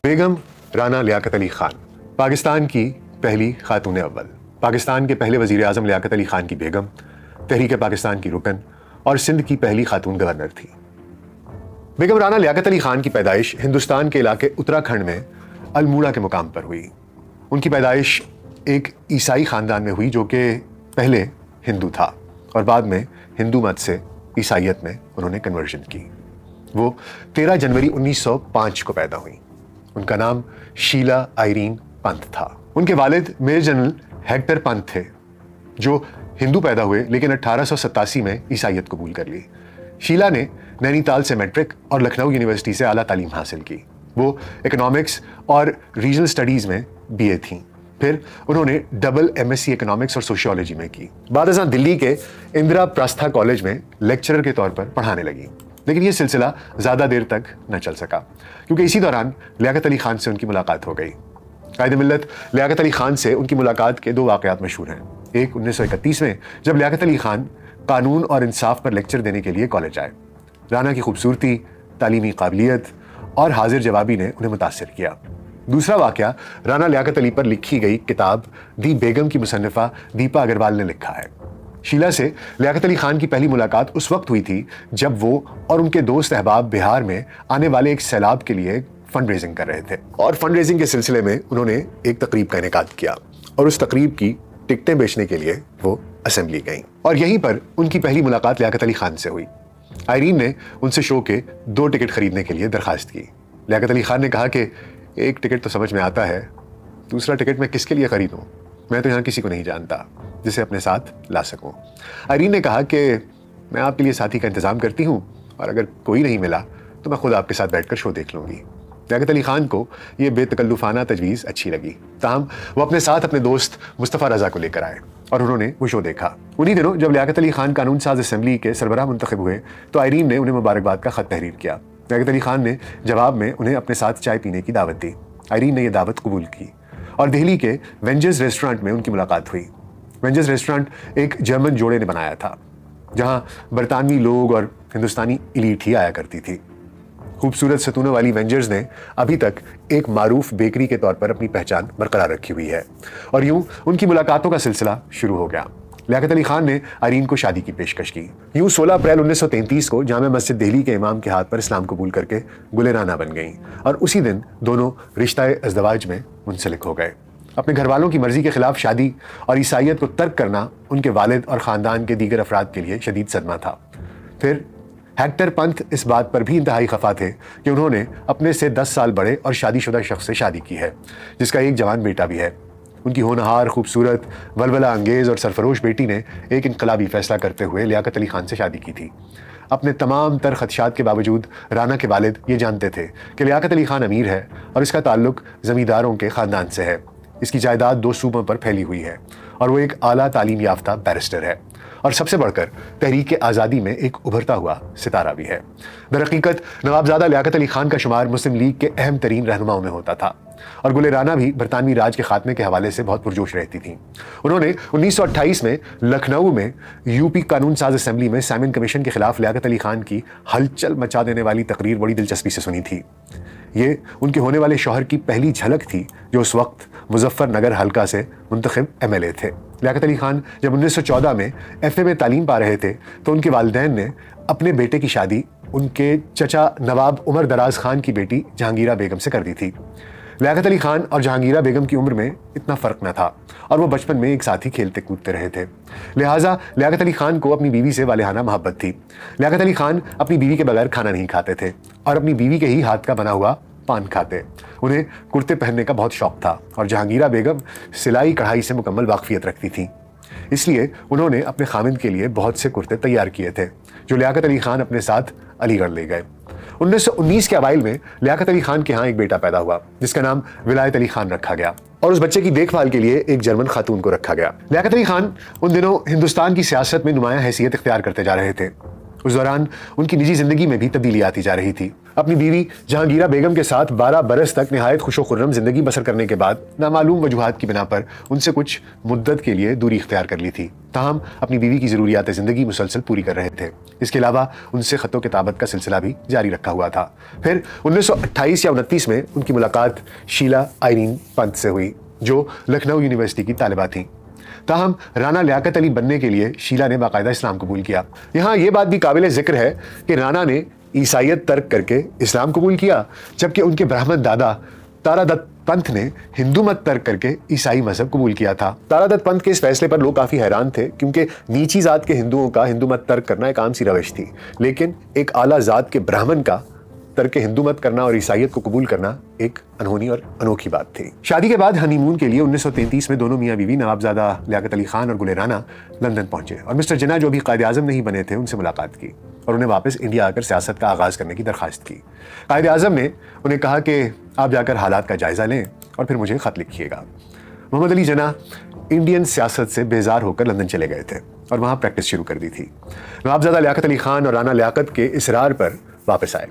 بیگم رانا لیاقت علی خان پاکستان کی پہلی خاتون اول، پاکستان کے پہلے وزیر اعظم لیاقت علی خان کی بیگم، تحریک پاکستان کی رکن اور سندھ کی پہلی خاتون گورنر تھی۔ بیگم رانا لیاقت علی خان کی پیدائش ہندوستان کے علاقے اتراکھنڈ میں الموڑا کے مقام پر ہوئی۔ ان کی پیدائش ایک عیسائی خاندان میں ہوئی جو کہ پہلے ہندو تھا اور بعد میں ہندو مت سے عیسائیت میں انہوں نے کنورژن کی۔ وہ 13 جنوری 1905 کو پیدا ہوئی۔ ان کا نام شیلا آئرین پنت تھا۔ ان کے والد میجر جنرل ہیکٹر پنت تھے جو ہندو پیدا ہوئے لیکن 1887 میں عیسائیت قبول کر لی۔ شیلا نے نینی تال سے میٹرک اور لکھنؤ یونیورسٹی سے اعلیٰ تعلیم حاصل کی۔ وہ اکنامکس اور ریجنل سٹڈیز میں بی اے تھیں۔ پھر انہوں نے double M S C economics اور سوشیولوجی میں کی۔ بعد ازاں دلی کے اندرا پرستھا کالج میں لیکچرر کے طور پر پڑھانے لگی، لیکن یہ سلسلہ زیادہ دیر تک نہ چل سکا کیونکہ اسی دوران لیاقت علی خان سے ان کی ملاقات ہو گئی۔ قائد ملت لیاقت علی خان سے ان کی ملاقات کے 2 واقعات مشہور ہیں۔ ایک 1931 میں جب لیاقت علی خان قانون اور انصاف پر لیکچر دینے کے لیے کالج آئے۔ رانا کی خوبصورتی، تعلیمی قابلیت اور حاضر جوابی نے انہیں متاثر کیا۔ دوسرا واقعہ رانا لیاقت علی پر لکھی گئی کتاب دی بیگم کی مصنفہ دیپا اگروال نے لکھا ہے۔ شیلا سے لیاقت علی خان کی پہلی ملاقات اس وقت ہوئی تھی جب وہ اور ان کے دوست احباب بہار میں آنے والے ایک سیلاب کے لیے فنڈ ریزنگ کر رہے تھے، اور فنڈ ریزنگ کے سلسلے میں انہوں نے ایک تقریب کا انعقاد کیا اور اس تقریب کی ٹکٹیں بیچنے کے لیے وہ اسمبلی گئیں، اور یہیں پر ان کی پہلی ملاقات لیاقت علی خان سے ہوئی۔ آئرین نے ان سے شو کے 2 ٹکٹ خریدنے کے لیے درخواست کی۔ لیاقت علی خان نے کہا کہ ایک ٹکٹ تو سمجھ میں آتا ہے، دوسرا ٹکٹ میں کس کے لیے خریدوں؟ میں تو یہاں کسی کو نہیں جانتا جسے اپنے ساتھ لا سکوں۔ آئرین نے کہا کہ میں آپ کے لیے ساتھی کا انتظام کرتی ہوں اور اگر کوئی نہیں ملا تو میں خود آپ کے ساتھ بیٹھ کر شو دیکھ لوں گی۔ لیاقت علی خان کو یہ بے تکلفانہ تجویز اچھی لگی، تاہم وہ اپنے ساتھ اپنے دوست مصطفیٰ رضا کو لے کر آئے اور انہوں نے وہ شو دیکھا۔ انہی دنوں جب لیاقت علی خان قانون ساز اسمبلی کے سربراہ منتخب ہوئے تو آئرین نے انہیں مبارکباد کا خط تحریر کیا۔ لیاقت علی خان نے جواب میں انہیں اپنے ساتھ چائے پینے کی دعوت دی۔ آئرین نے یہ دعوت قبول کی اور دہلی کے وینجرز ریسٹورانٹ میں ان کی ملاقات ہوئی۔ وینجرز ریسٹورانٹ ایک جرمن جوڑے نے بنایا تھا جہاں برطانوی لوگ اور ہندوستانی ایلیٹ ہی آیا کرتی تھی۔ خوبصورت ستونوں والی وینجرز نے ابھی تک ایک معروف بیکری کے طور پر اپنی پہچان برقرار رکھی ہوئی ہے، اور یوں ان کی ملاقاتوں کا سلسلہ شروع ہو گیا۔ لیاقت علی خان نے آئرین کو شادی کی پیشکش کی۔ یوں 16 اپریل 1933 کو جامع مسجد دہلی کے امام کے ہاتھ پر اسلام قبول کر کے گل رانا بن گئیں، اور اسی دن دونوں رشتہ ازدواج میں منسلک ہو گئے۔ اپنے گھر والوں کی مرضی کے خلاف شادی اور عیسائیت کو ترک کرنا ان کے والد اور خاندان کے دیگر افراد کے لیے شدید صدمہ تھا۔ پھر ہیکٹر پنت اس بات پر بھی انتہائی خفا تھے کہ انہوں نے اپنے سے 10 سال بڑے اور شادی شدہ شخص سے شادی کی ہے جس کا ایک جوان بیٹا بھی ہے۔ ان کی ہونہار، خوبصورت، ولولہ انگیز اور سرفروش بیٹی نے ایک انقلابی فیصلہ کرتے ہوئے لیاقت علی خان سے شادی کی تھی۔ اپنے تمام تر خدشات کے باوجود رانا کے والد یہ جانتے تھے کہ لیاقت علی خان امیر ہے اور اس کا تعلق زمینداروں کے خاندان سے ہے۔ اس کی جائیداد 2 صوبوں پر پھیلی ہوئی ہے اور وہ ایک اعلیٰ تعلیم یافتہ بیرسٹر ہے، اور سب سے بڑھ کر تحریک آزادی میں ایک ابھرتا ہوا ستارہ بھی ہے۔ در حقیقت نوابزادہ لیاقت علی خان کا شمار مسلم لیگ کے اہم ترین رہنماؤں میں ہوتا تھا، اور گل رانا بھی برطانوی راج کے خاتمے کے حوالے سے بہت پرجوش رہتی تھیں۔ انہوں نے 1928 میں لکھنؤ میں یوپی قانون ساز اسمبلی میں سائمن کمیشن کے خلاف لیاقت علی خان کی ہلچل مچا دینے والی تقریر بڑی دلچسپی سے سنی تھی۔ یہ ان کے ہونے والے شوہر کی پہلی جھلک تھی جو اس وقت مظفر نگر حلقہ سے منتخب ایم ایل اے تھے۔ لیاقت علی خان جب 1914 میں ایف اے میں تعلیم پا رہے تھے تو ان کے والدین نے اپنے بیٹے کی شادی ان کے چچا نواب عمر دراز خان کی بیٹی جہانگیرہ بیگم سے کر دی تھی۔ لیاقت علی خان اور جہانگیرہ بیگم کی عمر میں اتنا فرق نہ تھا اور وہ بچپن میں ایک ساتھ ہی کھیلتے کودتے رہے تھے، لہٰذا لیاقت علی خان کو اپنی بیوی سے والہانہ محبت تھی۔ لیاقت علی خان اپنی بیوی کے بغیر کھانا نہیں کھاتے تھے اور اپنی بیوی کے ہی ہاتھ کا بنا ہوا پان کھاتے۔ انہیں کرتے پہننے کا بہت شوق تھا اور جہانگیرہ بیگم سلائی کڑھائی سے مکمل واقفیت رکھتی تھیں، اس لیے انہوں نے اپنے خامند کے لیے بہت سے کرتے تیار کیے تھے جو لیاقت علی خان اپنے ساتھ علی گڑھ لے گئے۔ 1919 کے اوائل میں لیاقت علی خان کے ہاں ایک بیٹا پیدا ہوا جس کا نام ولایت علی خان رکھا گیا، اور اس بچے کی دیکھ بھال کے لیے ایک جرمن خاتون کو رکھا گیا۔ لیاقت علی خان ان دنوں ہندوستان کی سیاست میں نمایاں حیثیت اختیار کرتے جا رہے تھے۔ उस दौरान उनकी निजी जिंदगी में भी तब्दीली आती जा रही थी। अपनी बीवी जहांगीरा बेगम के साथ 12 बरस तक निहायत खुशो खुर्रम जिंदगी बसर करने के बाद नामालूम वजूहात की बिना पर उनसे कुछ मुद्दत के लिए दूरी इख्तियार कर ली थी। ताहम अपनी बीवी की ज़रूरियात ज़िंदगी मुसलसल पूरी कर रहे थे। इसके अलावा उनसे ख़तों किताबत का सिलसिला भी जारी रखा हुआ था। फिर 1928 या 29 में उनकी मुलाकात शीला आइरीन पंत से हुई, जो लखनऊ यूनिवर्सिटी की तालिबा थी। ताहम राना लियाकत अली बनने के लिए शीला ने बाकायदा इस्लाम कबूल किया। यहाँ ये बात भी काबिल ज़िक्र है कि राना ने ईसाइयत तर्क करके इस्लाम कबूल किया, जबकि उनके ब्राह्मण दादा तारादत्त पंथ ने हिंदू मत तर्क करके ईसाई मजहब कबूल किया था। तारादत्त पंथ के इस फैसले पर लोग काफ़ी हैरान थे, क्योंकि नीची जात के हिंदुओं का हिंदू मत तर्क करना एक आम सी रविश थी, लेकिन एक आला जात के ब्राह्मण का तर्क हिंदू मत करना और ईसाइयत को कबूल करना एक अनहोनी और अनोखी बात थी। शादी के बाद हनीमून के लिए 1933 में दोनों मियाँ बीवी नवाबजादा लियाकत अली खान और गुल राना लंदन पहुंचे और मिस्टर जिन्ना, जो अभी कायदे आज़म नहीं बने थे, उनसे मुलाकात की और उन्हें वापस इंडिया आकर सियासत का आगाज़ करने की दरख्वास्त की। कायदे आज़म ने उन्हें कहा कि आप जाकर हालात का जायज़ा लें और फिर मुझे ख़त लिखिएगा। मोहम्मद अली जिन्ना इंडियन सियासत से बेजार होकर लंदन चले गए थे और वहाँ प्रैक्टिस शुरू कर दी थी। नवाबजादा लियाकत अली खान और राना लियाकत के इसरार पर वापस आए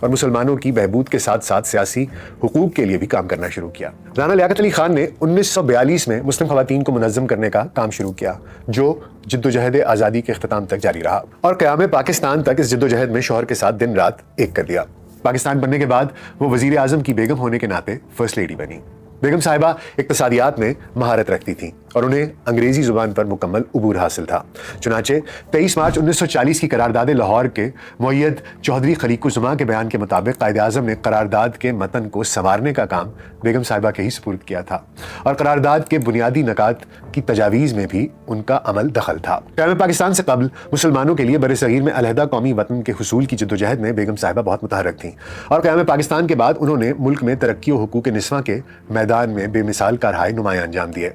और मुसलमानों की बहबूद के साथ साथ सियासी हुकूक के लिए भी काम करना शुरू किया। राना लियाकत अली खान ने 1942 में मुस्लिम ख़वातीन को मुनज़्ज़म करने का काम शुरू किया, जो जिद्दोजहद आज़ादी के इख्तिताम तक जारी रहा और क़याम पाकिस्तान तक इस जिद्दोजहद में शौहर के साथ दिन रात एक कर दिया। पाकिस्तान बनने के बाद वो वज़ीर आज़म की बेगम होने के नाते फर्स्ट लेडी बनी। बेगम साहिबा इक्तिसादियात में महारत रखती थीं और उन्हें अंग्रेज़ी ज़ुबान पर मुकम्मल उबूर हासिल था। चुनाचे 23 मार्च 1940 की करारदाद लाहौर के मुअय्यद चौधरी खलीकुज़्ज़मा के बयान के मुताबिक कायदे-आज़म ने करारदाद के मतन को संवारने का काम बेगम साहिबा के ही सुपुर्द किया था और करारदाद के बुनियादी नकात की तजावीज़ में भी उनका अमल दखल था। क़याम पाकिस्तान से कबल मुसलमानों के लिए बरसगीर में अलहदा कौमी वतन के हुसूल की जद्दोजहद में बेगम साहिबा बहुत मुतहर्रिक थीं और क़याम पाकिस्तान के बाद उन्होंने मुल्क में तरक्की और हुकूक निस्वां के मैदान में बेमिसाल कारहाय नुमायां अंजाम दिए।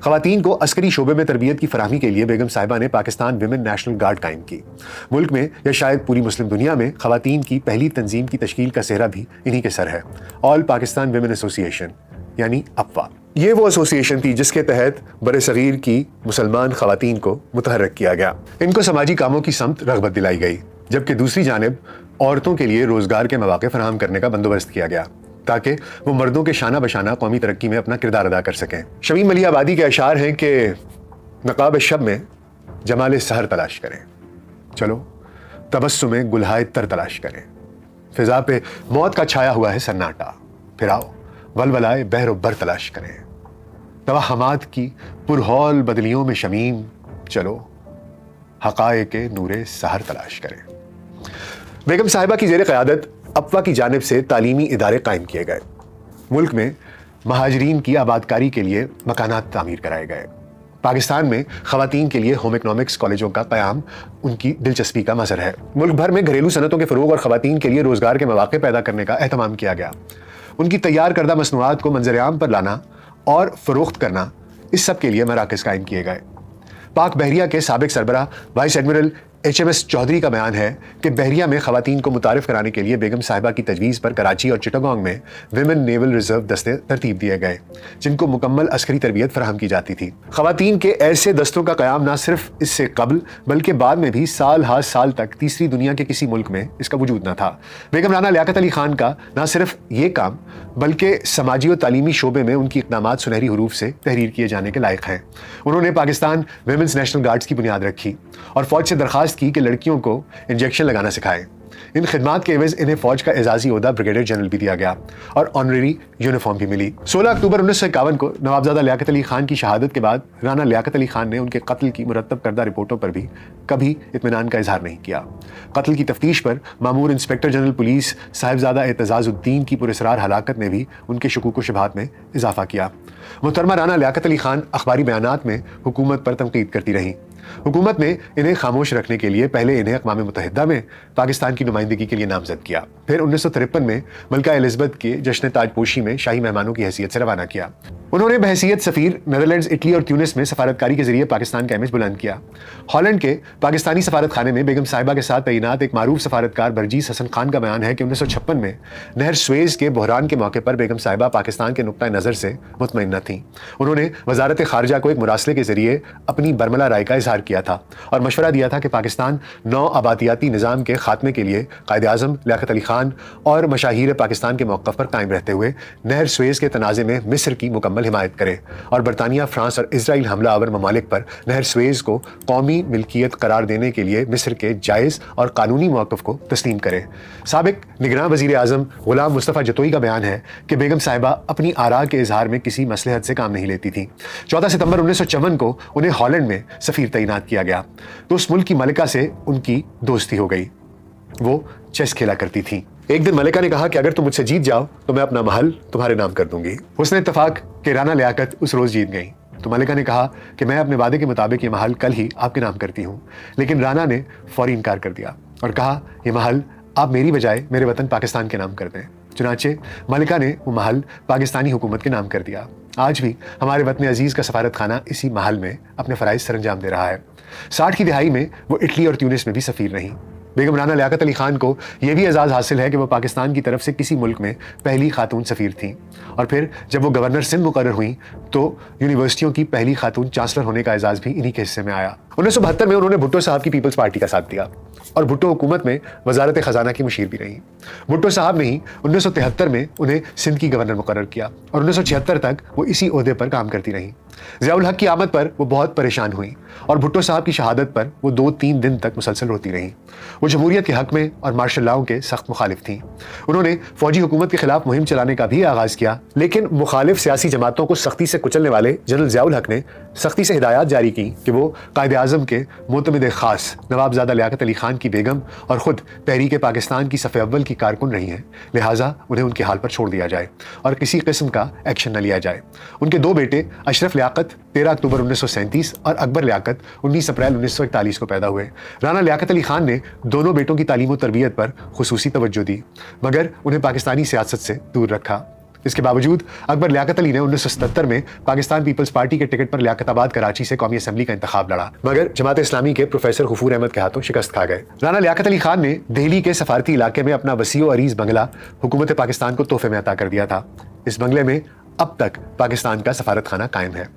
ख़वातीन को अस्करी शोबे में तरबियत की फराहमी के लिए बेगम साहिबा ने पाकिस्तान विमेन नेशनल गार्ड कायम की। मुल्क में या शायद पूरी मुस्लिम दुनिया में ख़वातीन की पहली तंजीम की तश्कील का सेहरा भी इन्हीं के सर है, ऑल पाकिस्तान विमेन एसोसिएशन यानी अप्वा। ये वो एसोसिएशन थी जिसके तहत बरसगीर की मुसलमान ख़वातीन को मुतहर्रिक किया गया। इनको समाजी कामों की समत रग़बत दिलाई गई, जबकि दूसरी जानिब औरतों के लिए रोज़गार के मौक़े फराहम करने का बंदोबस्त किया गया ताकि वो मर्दों के शाना बशाना कौमी तरक्की में अपना किरदार अदा कर सकें। शमीम अली आबादी के अशार हैं कि नकाब शब में जमाल सहर तलाश करें, चलो तबस्सुम गुलहाए तर तलाश करें, फिजा पे मौत का छाया हुआ है सन्नाटा, फिर आओ वलवलाए बहर बर तलाश करें, तवहमात की पुरहौल बदलियों में शमीम, चलो हक़ाए के नूरे सहर तलाश करें। बेगम साहिबा की ज़ेर क़यादत अप्वा की जानिब से तालीमी इदारे कायम किए गए। मुल्क में महाजरीन की आबादकारी के लिए मकानात तामीर कराए गए। पाकिस्तान में ख़वातीन के लिए होम इकनॉमिक्स कॉलेजों का क़याम उनकी दिलचस्पी का मज़हर है। मुल्क भर में घरेलू सनतों के फ़रोग़ और ख़वातीन के लिए रोज़गार के मौक़े पैदा करने का एहतमाम किया गया। उनकी तैयार करदा मसनूआत को मंज़र-ए-आम पर लाना और फ़रोख्त करना, इस सब के लिए मराकज़ कायम किए गए। पाक बहरिया के साबिक सरबराह वाइस एडमिरल HMS चौधरी का बयान है कि बहरिया में ख़वातीन को मुतारिफ़ कराने के लिए बेगम साहिबा की तजवीज़ पर कराची और चिटागोंग में विमेन नेवल रिजर्व दस्ते तरतीब दिए गए, जिनको मुकम्मल अस्करी तरबियत फराहम की जाती थी। ख़वातीन के ऐसे दस्तों का क़याम न सिर्फ इससे कबल बल्कि बाद में भी साल हा साल तक तीसरी दुनिया के किसी मुल्क में इसका वजूद न था। बेगम राना लियाकत अली खान का न सिर्फ ये काम बल्कि समाजी और तालीमी शोबे में उनकी इक़दामात सुनहरी हरूफ से तहरीर किए जाने के लायक हैं। उन्होंने पाकिस्तान विमेंस नेशनल गार्ड्स की बुनियाद रखी और फ़ौज से दरख्वास्त की कि लड़कियों को इंजेक्शन लगाना सिखाएं। इन खिदमात के एवज़ इन्हें फ़ौज का एजाज़ी ओहदा ब्रिगेडियर जनरल भी दिया गया और ऑनररी यूनिफॉर्म भी मिली। 16 अक्टूबर 1951 को नवाबजादा लियाकत अली खान की शहादत के बाद राना लियाकत अली खान ने उनके कत्ल की मुरतब करदा रिपोर्टों पर भी कभी इत्मीनान का इजहार नहीं किया। कत्ल की तफ्तीश पर मामूर इंस्पेक्टर जनरल पुलिस साहिबजादा एतजाज़ुद्दीन की पुरस्रार हलाकत ने भी उनके शुकूक व शुबहात में इजाफा किया। मुहतरमा राना लियाकत अली खान अखबारी बयानात में हुकूमत पर तनकीद करती रहीं। हुकूमत ने इन्हें खामोश रखने के लिए पहले इन्हें अक़वाम मुत्तहिदा में पाकिस्तान की नुमाइंदगी के लिए नामज़द किया, फिर 1953 में मलका एलिज़ाबेथ के जश्न ताजपोशी में शाही मेहमानों की हैसियत से रवाना किया। उन्होंने बहैसियत सफीर नेदरलैंड्स, इटली और ट्यूनिस में सफारतकारी के जरिए पाकिस्तान का इमेज बुलंद किया। हॉलैंड के पाकिस्तानी सफारत खाने में बेगम साहिबा के साथ तैनात एक मारूफ सफारतकार बरजीस हसन खान का बयान है कि 1956 में नहर स्वेज के बहरान के मौके पर बेगम साहिबा पाकिस्तान के नुक्ता नज़र से मुतमईन न थीं। उन्होंने वजारत खारजा को एक मुरासले के जरिए अपनी बरमला राय का इजहार किया था और मशवरा दिया था कि पाकिस्तान नौ आबादियाती निज़ाम के खात्मे के लिए कायद आज़म लियाकत अली खान और मशाहीर पाकिस्तान के मौक़िफ़ पर कायम रहते हुए नहर स्वेज के तनाज़े में मिस्र की मुकम्मल हिमायत करे और बरतानिया, फ्रांस और इसराइल हमला आवर ममालिक पर नहर स्वेज को कौमी मिल्कियत करार देने के लिए मिस्र के जायज़ और कानूनी मौक़िफ़ को तस्लीम करे। साबिक निगरान वज़ीर आज़म गुलाम मुस्तफ़ा जतोई का बयान है कि बेगम साहिबा अपनी आरा के इजहार में किसी मसलहत से काम नहीं लेती थी। 14 सितंबर 1954 को उन्हें हॉलैंड में सफ़ीर तैनात किया गया तो उस मुल्क की मलिका से उनकी दोस्ती हो गई। वो चेस खेला करती थी। एक दिन मलिका ने कहा कि अगर तुम मुझसे जीत जाओ तो मैं अपना महल तुम्हारे नाम कर दूंगी। उसने इत्तफाक कि राना लियाकत उस रोज जीत गई तो मलिका ने कहा कि मैं अपने वादे के मुताबिक ये महल कल ही आपके नाम करती हूँ। लेकिन राना ने फौरी इनकार कर दिया और कहा ये महल आप मेरी बजाय मेरे वतन पाकिस्तान के नाम कर दें। चुनाचे मलिका ने वो महल पाकिस्तानी हुकूमत के नाम कर दिया। आज भी हमारे वतन अजीज़ का सफारत खाना इसी महल में अपने फ़राइज़ सरंजाम दे रहा है। 60 की दिहाई में वो इटली और ट्यूनिस में भी सफ़ीर रहीं। बेगम राना लियाकत अली खान को यह भी एजाज़ हासिल है कि वो पाकिस्तान की तरफ से किसी मुल्क में पहली खातून सफ़ीर थीं और फिर जब वो गवर्नर सिंध मुकर्रर हुई तो यूनिवर्सिटियों की पहली खातून चांसलर होने का एजाज़ भी इन्हीं के हिस्से में आया। 1972 में उन्होंने भुट्टो साहब की पीपल्स पार्टी का साथ दिया और भुट्टो हुकूमत में वजारत ख़जाना की मुशीर भी रही। भुट्टो साहब ने ही 1973 में उन्हें सिंध की गवर्नर मुकर्रर किया और 1976 तक वो इसी ओहदे पर काम करती रहीं। ज़ियाउल हक की आमद पर वो बहुत परेशान हुई और भुट्टो साहब की शहादत पर वो 2-3 दिन तक मुसलसल रोती रहीं। वो जमहूरियत के हक में और मार्शल लॉ के सख्त मुखालिफ थीं। उन्होंने फौजी हुकूमत के खिलाफ मुहिम चलाने का भी आगाज़ किया, लेकिन मुखालिफ सियासी जमातों को सख्ती से कुचलने वाले जनरल ज़ियाउल हक ने सख्ती से हिदायत जारी की कि वो कायद आज़म के मोतमिद ख़ास नवाबज़ादा लियाकत अली खान की बेगम और ख़ुद तहरीक पाकिस्तान की सफ़े अव्वल की कारकुन रही हैं, लिहाजा उन्हें उनके हाल पर छोड़ दिया जाए और किसी किस्म का एक्शन न लिया जाए। उनके 2 बेटे अशरफ लियाकत 13 अक्टूबर 1937 और अकबर लियाकत 19 अप्रैल 1941 को पैदा हुए। राना लियाकत अली खान ने दोनों बेटों की तालीम और तरबियत पर खुसूसी तवज्जो दी मगर उन्हें पाकिस्तानी सियासत से दूर रखा। इसके बावजूद अकबर लियाकत अली ने 1977 में पाकिस्तान पीपल्स पार्टी के टिकट पर लियाकताबाद कराची से कौमी असम्बली का इंतखाब लड़ा मगर जमात इस्लामी के प्रोफेसर गफूर अहमद के हाथों शिकस्त खा गए। राना लियाकत अली खान ने दिल्ली के सफारती इलाके में अपना वसीओ अरीज बंगला हुकूमत पाकिस्तान को तोहफे में अता कर दिया था। इस बंगले में अब तक पाकिस्तान का सफारत खाना कायम है।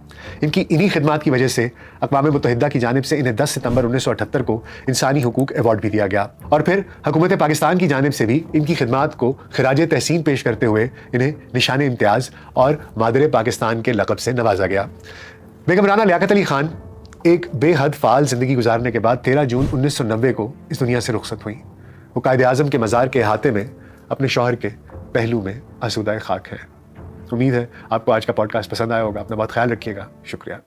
इनकी इन्हीं खिदमात की वजह से अक़वाम मुत्तहिदा की जानिब से इन्हें 10 सितंबर 1978 को इंसानी हुकूक अवार्ड भी दिया गया और फिर हुकूमत पाकिस्तान की जानिब से भी इनकी खिदमात को खिराज तहसीन पेश करते हुए इन्हें निशान इम्तियाज़ और मादर पाकिस्तान के लक़ब से नवाजा गया। बेगम राना लियाकत अली खान एक बेहद फ़ाल ज़िंदगी गुजारने के बाद 13 जून 1990 को इस दुनिया से रुखसत हुई। वो कायद आज़म के मज़ार के अहाते में अपने शौहर के पहलू में आसूदाए खाक है। उम्मीद है आपको आज का पॉडकास्ट पसंद आया होगा। अपना बहुत ख्याल रखिएगा। शुक्रिया।